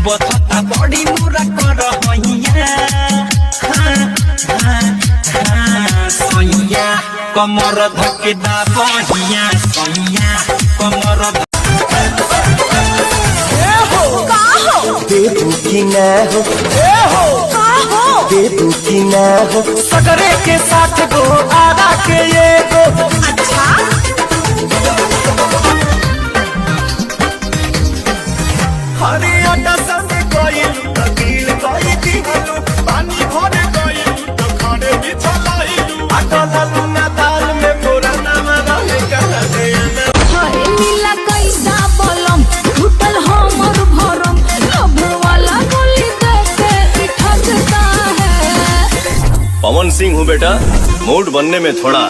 बता बड़ी मुरा कर सैया कमर धके दा बहिया सैया कमर देबू की न हो देबू की न हो सगरे के साथ गो आरा के ये गो अच्छा हरी आटा संग कोइल तकील कोई दिहलु पानी भरे कोइल तो खाने बिछलाइलु आटा लालू ना दाल में पूरा नाम रहे कहा दे हरे नीला कैसा बलम टूटल हमर भरम लभ वाला गोली देके ठगता है। पवन सिंह हूँ बेटा, मूड बनने में थोड़ा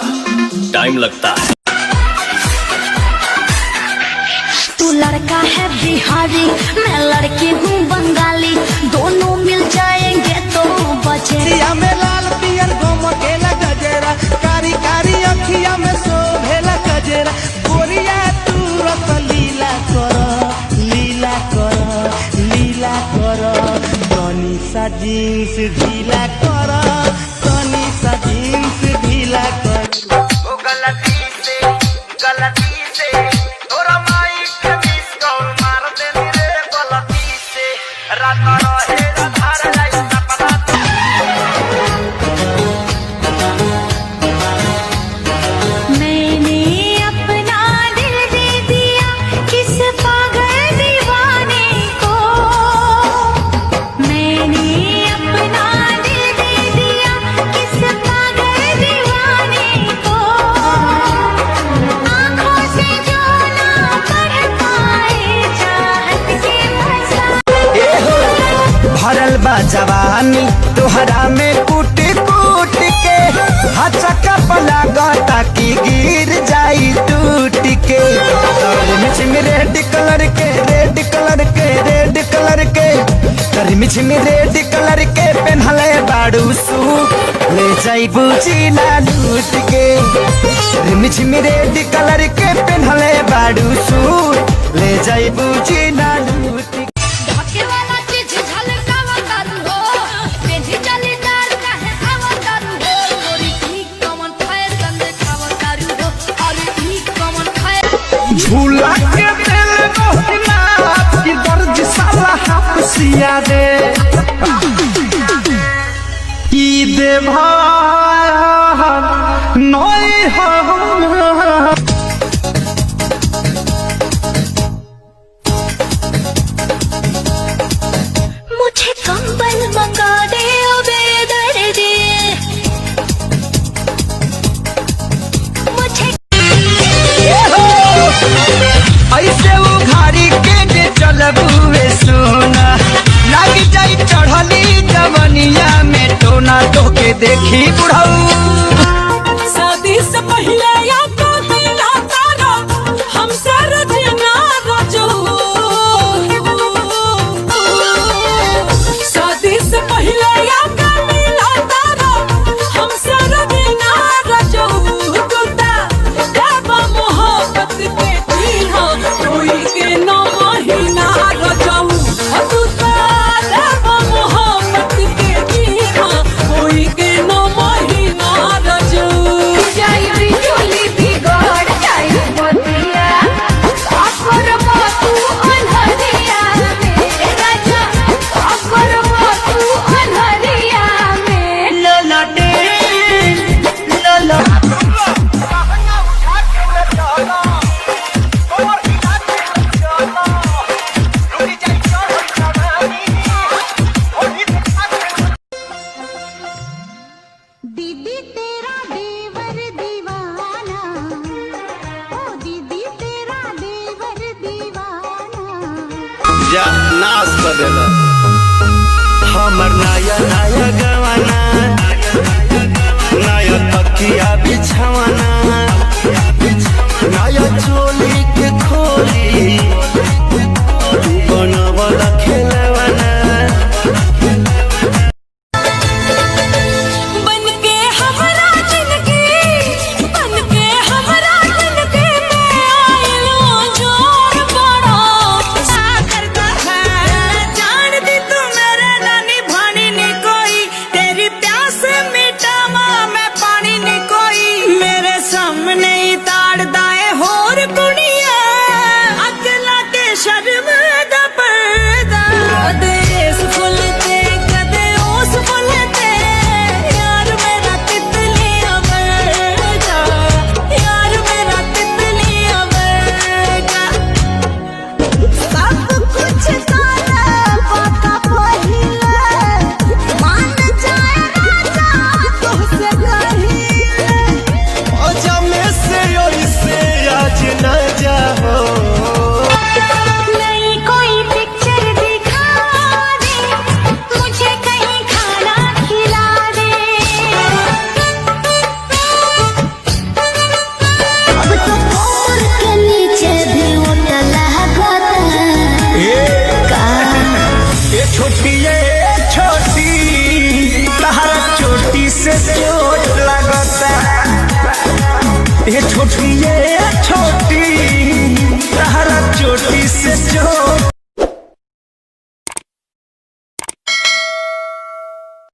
टाइम लगता है। तू लड़का है बिहारी मैं लड़की हूँ बंगाली दोनों मिल जाएंगे तो बचे में लाल पियर गोमकेला गजेरा कारी कारी अखिया में शोभेला गजेरा गोरिया तू रस लीला कर तनी सा जींस ढीला कर तनी सा जींस ढीला कर ओ गलती से तोरा माई के मिस कॉल मार दे रे गलती से रात रहे धार लाई सपना मैंने अपना दिल दे दिया किस पागल दीवाने को मैंने अपना दिल दे दिया किस पागल दीवाने को आँखों से जो ना पढ़ पाए चाहत के भाषा भरल बा जवानी तोहरा में कूट कूट के हचका पला गता की गिर जाई टूट के मिछिम रेड कलर के रेड कलर के पेन्हले बाड़ू सूट ले जाई बुझिला लूट के मिछिम रेड कलर के पेन्हले बाड़ू सूट ले जाई बुझिला लूट धक्के वाला चीज झलकावा तारू हो पेंधी जालीदार काहे आवा तारू हो गोरी ठीक कमन फैशन देखावा तारू हो अरे ठीक कमन फैशन झूला के दिल मोहना की दर्द साला हाफसिया दे की दे भान नई हम मुझे कंबल मंगा दे ओ बेदर्दी मुझे ऐसे उघारी के जे चलबुए सोना लाग जाई चढ़ली जवनिया में टोना तोके देखी बुढ़ऊ शादी से पहले या तो दिला तारा हमसे रजना रजो शादी से पहले या तो दिला तारा हमसे रजना रजो टूटा देवा मोहब्बत के जीहा कोई के न महीना रजो टूटा देवा मोहब्बत के जीहा कोई के न महीना रजो जाई बिजली बिगड़ जाई मोतिया अकर तू अनहरिया में राजा अकर तू अनहरिया में ललटे लल दीदी तेरा देवर दीवाना ओ दीदी तेरा देवर दीवाना जा नाश कर देगा। हमर नया नया गवाना नया तकिया बिछवाना नया चोली के खोली बनवला खेलवाना बनके हमरा जिंदगी बनके हमरा जिंदगी में आइलो जोर बड़ा सागर का है जान ये छोटी तहरा चोटी से चोटी